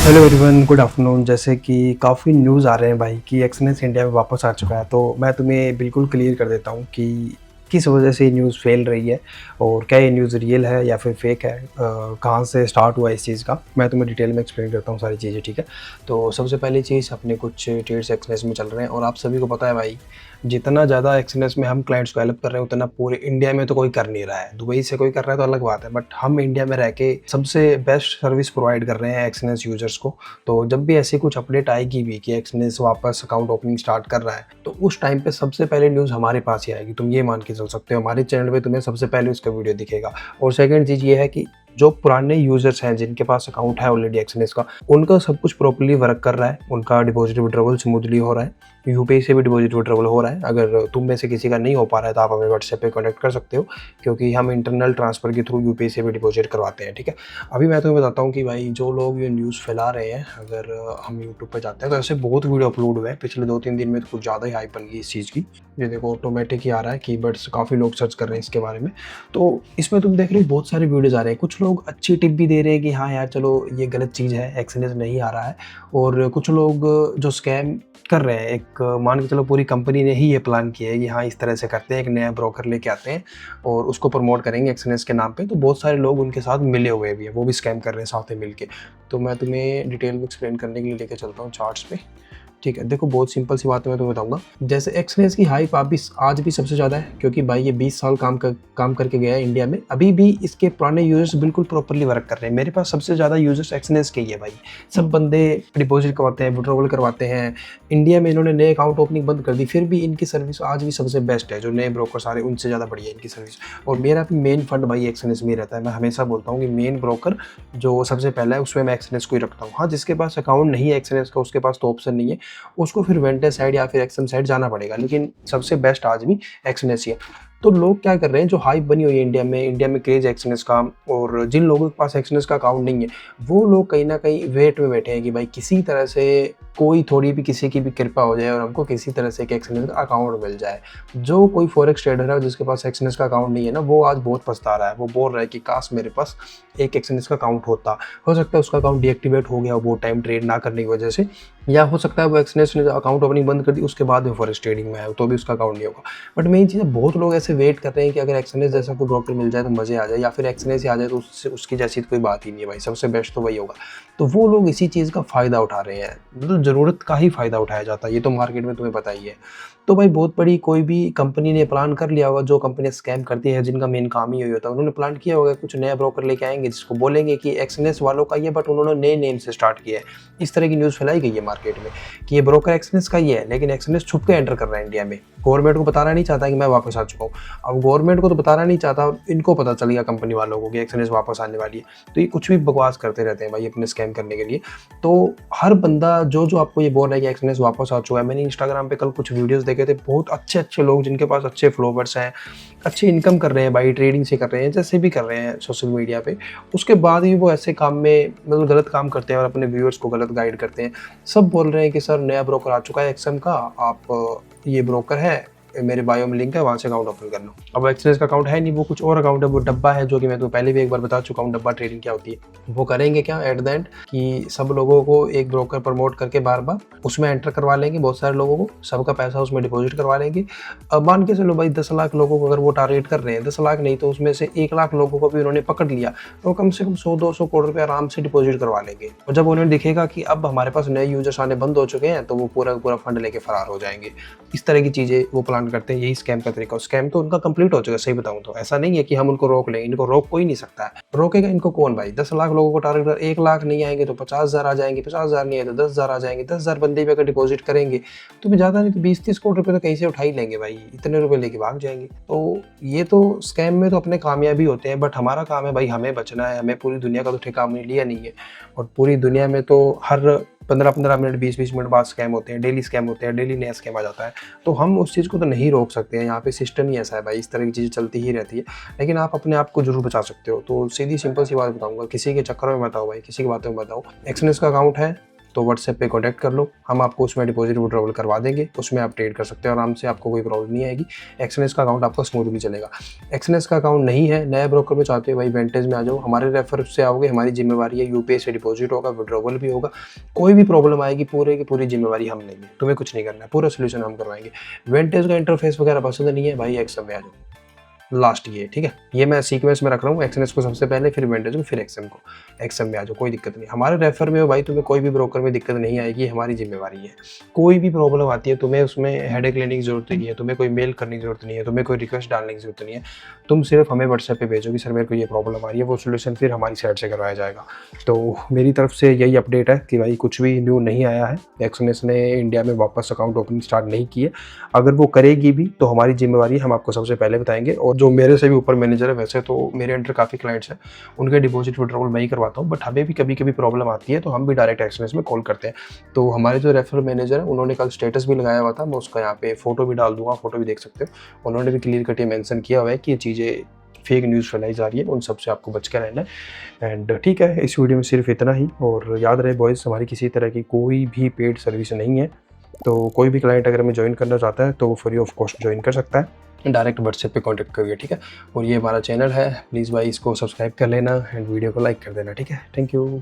Hello everyone, good afternoon. जैसे कि काफ़ी न्यूज़ आ रहे हैं भाई कि एक्सनेस इंडिया में वापस आ चुका है, तो मैं तुम्हें बिल्कुल क्लियर कर देता हूँ कि किस वजह से ये न्यूज़ फैल रही है और क्या ये न्यूज़ रियल है या फिर फेक है, कहाँ से स्टार्ट हुआ इस चीज़ का। मैं तुम्हें डिटेल में एक्सप्लेन करता हूँ सारी चीज़ें, ठीक है। तो सबसे पहली चीज़, अपने कुछ ट्रेड्स एक्सनेस में चल रहे हैं और आप सभी को पता है भाई, जितना ज़्यादा एक्सनेस में हम क्लाइंट्स को हेल्प कर रहे हैं उतना पूरे इंडिया में तो कोई कर नहीं रहा है। दुबई से कोई कर रहा है तो अलग बात है, बट हम इंडिया में रह के सबसे बेस्ट सर्विस प्रोवाइड कर रहे हैं एक्सनेस यूजर्स को। तो जब भी ऐसी कुछ अपडेट आएगी भी कि एक्सनेस वापस अकाउंट ओपनिंग स्टार्ट कर रहा है, तो उस टाइम पे सबसे पहले न्यूज़ हमारे पास ही आएगी। तुम ये मान के चल सकते हो, हमारे चैनल पे तुम्हें सबसे पहले उसका वीडियो दिखेगा। और सेकंड चीज़ ये है कि जो पुराने यूजर्स हैं जिनके पास अकाउंट है ऑलरेडी एक्सनेस का, उनका सब कुछ प्रॉपर्ली वर्क कर रहा है, उनका डिपॉजिट विड्रॉवल स्मूथली हो रहा है, यूपीआई से भी डिपॉजिट विड्रॉवल हो रहा है। अगर तुम में से किसी का नहीं हो पा रहा है तो आप हमें व्हाट्सएप पे कनेक्ट कर सकते हो, क्योंकि हम इंटरनल ट्रांसफर के थ्रू यूपीआई से भी डिपॉजिट करवाते हैं, ठीक है। अभी मैं तुम्हें बताता हूँ कि भाई जो लोग ये न्यूज़ फैला रहे हैं, अगर हम यूट्यूब पे जाते हैं तो ऐसे बहुत वीडियो अपलोड हुए हैं पिछले 2-3 दिन में, तो कुछ ज़्यादा ही हाइप बन गई इस चीज़ की। ये देखो ऑटोमेटिक ही आ रहा है कीवर्ड्स, काफ़ी लोग सर्च कर रहे हैं इसके बारे में। तो इसमें तुम देख रहे हो बहुत सारे वीडियोज़ आ रहे हैं। कुछ लोग अच्छी टिप भी दे रहे हैं कि हाँ यार चलो ये गलत चीज़ है, एक्सनेस नहीं आ रहा है। और कुछ लोग जो स्कैम कर रहे हैं, एक मान के चलो पूरी कंपनी ने ही ये प्लान किया है कि हाँ इस तरह से करते हैं, एक नया ब्रोकर लेके आते हैं और उसको प्रमोट करेंगे एक्सनेस के नाम पे। तो बहुत सारे लोग उनके साथ मिले हुए भी हैं, वो भी स्कैम कर रहे हैं साथ में मिलके। तो मैं तुम्हें डिटेल में एक्सप्लेन करने के लिए लेके चलता हूँ चार्ट्स पे, ठीक है। देखो बहुत सिंपल सी बात है, मैं तुम्हें बताऊंगा। जैसे एक्सनेस की हाइप आज भी सबसे ज़्यादा है, क्योंकि भाई ये 20 साल काम करके गया है इंडिया में। अभी भी इसके पुराने यूजर्स बिल्कुल प्रॉपरली वर्क कर रहे हैं। मेरे पास सबसे ज़्यादा यूजर्स एक्सनेस के ही है भाई। सब बंदे डिपॉजिट करवाते हैं, विड्रॉवल करवाते हैं। इंडिया में इन्होंने नए अकाउंट ओपनिंग बंद कर दी, फिर भी इनकी सर्विस आज भी सबसे बेस्ट है। जो नए ब्रोकर सारे, उनसे ज़्यादा बढ़िया है इनकी सर्विस। और मेरा भी मेन फंड भाई एक्सनेस में रहता है। मैं हमेशा बोलता हूँ कि मेन ब्रोकर जो सबसे पहला है उसमें मैं एक्सनेस को ही रखता हूँ। हाँ, जिसके पास अकाउंट नहीं है एक्सनेस का, उसके पास तो ऑप्शन नहीं है, उसको फिर वेंटर साइड या फिर एक्सम साइड जाना पड़ेगा, लेकिन सबसे बेस्ट आज भी एक्सनेस ही है। तो लोग क्या कर रहे हैं, जो हाइप बनी हुई है इंडिया में क्रेज एक्सनेस का, और जिन लोगों के पास एक्सनेस का अकाउंट नहीं है, वो लोग कहीं ना कहीं वेट में बैठे हैं कि भाई किसी तरह से कोई थोड़ी भी किसी की भी कृपा हो जाए और हमको किसी तरह से एक एक्सनेस का अकाउंट मिल जाए। जो कोई फॉरेक्स ट्रेडर है जिसके पास एक्सनेस का अकाउंट नहीं है ना, वो आज बहुत पछता रहा है। वो बोल रहा है कि काश मेरे पास एक एक्सनेस का अकाउंट होता। हो सकता है उसका अकाउंट डीएक्टिवेट हो गया वो टाइम ट्रेड ना करने की वजह से, या हो सकता है वो एक्सनेस ने अकाउंट ओपनिंग बंद कर दी उसके बाद में फॉरेक्स ट्रेडिंग में आया तो भी उसका अकाउंट नहीं होगा। बट मेन चीज़ है, बहुत लोग ऐसे वेट कर रहे हैं कि अगर एक्सनेस जैसा कोई ब्रोकर मिल जाए तो मजे आ जाए, या फिर एक्सनेस ही आ जाए तो उससे उसकी जैसी तो कोई बात ही नहीं है भाई, सबसे बेस्ट तो वही होगा। तो वो लोग इसी चीज़ का फ़ायदा उठा रहे हैं, मतलब ज़रूरत का ही फ़ायदा उठाया जाता है, ये तो मार्केट में तुम्हें पता ही है। तो भाई बहुत बड़ी कोई भी कंपनी ने प्लान कर लिया होगा, जो कंपनी स्कैम करती है जिनका मेन काम ही यही होता है, उन्होंने प्लान किया होगा कुछ नया ब्रोकर लेके आएंगे जिसको बोलेंगे कि एक्सनेस वालों का ये, बट उन्होंने नए नेम से स्टार्ट किया है। इस तरह की न्यूज़ फैलाई गई है मार्केट में कि ये ब्रोकर एक्सनेस का ही है, लेकिन एक्सनेस छुप के एंटर कर रहा है इंडिया में। गवर्नमेंट को बताना नहीं चाहता कि मैं वापस आ चुका हूँ। अब गवर्नमेंट को तो बताना नहीं चाहता, इनको पता चल गया कंपनी वालों को कि एक्सनेस वापस आने वाली है, तो ये कुछ भी बकवास करते रहते हैं भाई अपने स्कैम करने के लिए। तो हर बंदा जो जो आपको ये बोल रहा है कि एक्सनेस वापस आ चुका है, मैंने इंस्टाग्राम पे कल कुछ वीडियोस देखे थे, बहुत अच्छे लोग जिनके पास अच्छे फॉलोवर्स हैं, अच्छी इनकम कर रहे हैं भाई, ट्रेडिंग से कर रहे हैं, जैसे भी कर रहे हैं सोशल मीडिया पे, उसके बाद भी वो ऐसे काम में मतलब गलत काम करते हैं और अपने व्यूअर्स को गलत गाइड करते हैं। सब बोल रहे हैं कि सर नया ब्रोकर आ चुका है एक्सएम का, आप ये ब्रोकर है, मेरे बायो में लिंक है, वहाँ से अकाउंट ओपन कर लो। अब एक्सनेस का अकाउंट है नहीं, वो कुछ और अकाउंट है, वो डब्बा है, जो कि मैं तो पहले भी एक बार बता चुका हूँ डब्बा ट्रेडिंग क्या होती है। वो करेंगे क्या एट द एंड कि सब लोगों को एक ब्रोकर प्रमोट करके बार बार उसमें एंटर करवा लेंगे, बहुत सारे लोगों को, सबका पैसा उसमें डिपॉजिट करवा लेंगे। अब मान के चलो भाई 10 लाख लोगों को अगर वो टारगेट कर रहे हैं, 10 लाख नहीं तो उसमें से 1 लाख लोगों को भी उन्होंने पकड़ लिया, तो कम से कम 100-200 करोड़ रुपये आराम से डिपॉजिट करवा लेंगे। और जब उन्हें दिखेगा कि अब हमारे पास नए यूजर्स आने बंद हो चुके हैं, तो वो पूरा फंड लेके फरार हो जाएंगे। इस तरह की चीज़ें वो प्लान करते हैं, यही स्कैम का तरीका। स्कैम तो उनका कंप्लीट हो चुका है, सही बताऊं तो ऐसा नहीं है कि हम उनको रोक लें, इनको रोक कोई नहीं सकता है। रोकेगा इनको कौन भाई? 10 लाख लोगों को टारगेट, 1 लाख नहीं आएंगे तो 50,000 आ जाएंगे, 50,000 नहीं आए तो 10,000 आ जाएंगे, 10,000 बंदे भी अगर डिपॉजिट करेंगे तो भी ज़्यादा नहीं तो 20-30 करोड़ रुपए तो कहीं से उठा ही लेंगे भाई, इतने रुपए लेके भाग जाएंगे। तो ये तो स्कैम में तो अपने कामयाबी होते हैं, बट हमारा काम है भाई, हमें बचना है। हमें पूरी दुनिया का तो ठेका हमने लिया नहीं है, और पूरी दुनिया में तो हर 15-15 मिनट 20-20 मिनट बाद स्कैम होते हैं, डेली स्कैम होते हैं, डेली नया स्कैम आ जाता है। तो हम उस चीज़ को तो नहीं रोक सकते हैं, यहाँ पे सिस्टम ही ऐसा है भाई, इस तरह की चीज़ें चलती ही रहती है। लेकिन आप अपने आप को जरूर बचा सकते हो। तो सीधी सिंपल सी बात बताऊंगा, किसी के चक्कर में मत आओ भाई, किसी की बातों में मत आओ। एक्सनेस का अकाउंट है, तो व्हाट्सएप पे कॉन्टैक्ट कर लो, हम आपको उसमें डिपॉजिट विड्रॉवल करवा देंगे, उसमें आप ट्रेड कर सकते हो आराम से, आपको कोई प्रॉब्लम नहीं आएगी। एक्सएनएस का अकाउंट आपका स्मूथली चलेगा। एक्सएनएस का अकाउंट नहीं है, नया ब्रोकर में चाहते हो भाई वेंटेज में आ जाओ, हमारे रेफर से आओगे, हमारी जिम्मेवारी है, यूपीआई से डिपॉजिट होगा, विड्रॉवल भी होगा, कोई भी प्रॉब्लम आएगी पूरे की पूरी जिम्मेवारी हम लेंगे, तुम्हें कुछ नहीं करना है, पूरा सोल्यूशन हम करवाएंगे। वेंटेज का इंटरफेस वगैरह पसंद नहीं है भाई, एक्सएम में आ जाओ, लास्ट ये, ठीक है, ये मैं सीक्वेंस में रख रहा हूँ, एक्सएनएस को सबसे पहले, फिर वेंटेज को, फिर एक्सएम को। एक्सएम में आ जाओ, कोई दिक्कत नहीं, हमारे रेफर में हो भाई, तुम्हें कोई भी ब्रोकर में दिक्कत नहीं आएगी, हमारी जिम्मेवारी है। कोई भी प्रॉब्लम आती है तुम्हें उसमें हेडेक लेने की जरूरत नहीं है, तुम्हें कोई मेल करने की जरूरत नहीं है, तुम्हें कोई रिक्वेस्ट डालने की जरूरत नहीं है, तुम सिर्फ हमें व्हाट्सएप पे भेजो कि सर मेरे को ये प्रॉब्लम आ रही है, वो सोल्यूशन फिर हमारी साइड से करवाया जाएगा। तो मेरी तरफ से यही अपडेट है कि भाई कुछ भी न्यू नहीं आया है, एक्सएनएस ने इंडिया में वापस अकाउंट ओपनिंग स्टार्ट नहीं की है, अगर वो करेगी भी तो हमारी जिम्मेवारी हम आपको सबसे पहले बताएंगे। और जो मेरे से भी ऊपर मैनेजर है, वैसे तो मेरे अंडर काफ़ी क्लाइंट्स हैं, उनके डिपॉजिट विड्रॉवल मैं ही करवाता हूँ, बट हमें भी कभी कभी प्रॉब्लम आती है तो हम भी डायरेक्ट एक्सएनएस में कॉल करते हैं। तो हमारे जो रेफरल मैनेजर है उन्होंने कल स्टेटस भी लगाया हुआ था, मैं उसका यहाँ पे फोटो भी डाल दूंगा, फोटो भी देख सकते हो, उन्होंने भी क्लियर कट मेंशन किया हुआ है कि ये चीज़ें फेक न्यूज़ फैलाई जा रही है, उन सब से आपको बच के रहना है। एंड ठीक है, इस वीडियो में सिर्फ इतना ही, और याद रहे बॉयज़, हमारी किसी तरह की कोई भी पेड सर्विस नहीं है, तो कोई भी क्लाइंट अगर हमें ज्वाइन करना चाहता है तो वो फ्री ऑफ कॉस्ट ज्वाइन कर सकता है, डायरेक्ट व्हाट्सएप पे कांटेक्ट करिए, ठीक है। और ये हमारा चैनल है, प्लीज़ भाई इसको सब्सक्राइब कर लेना एंड वीडियो को लाइक कर देना, ठीक है। Thank you.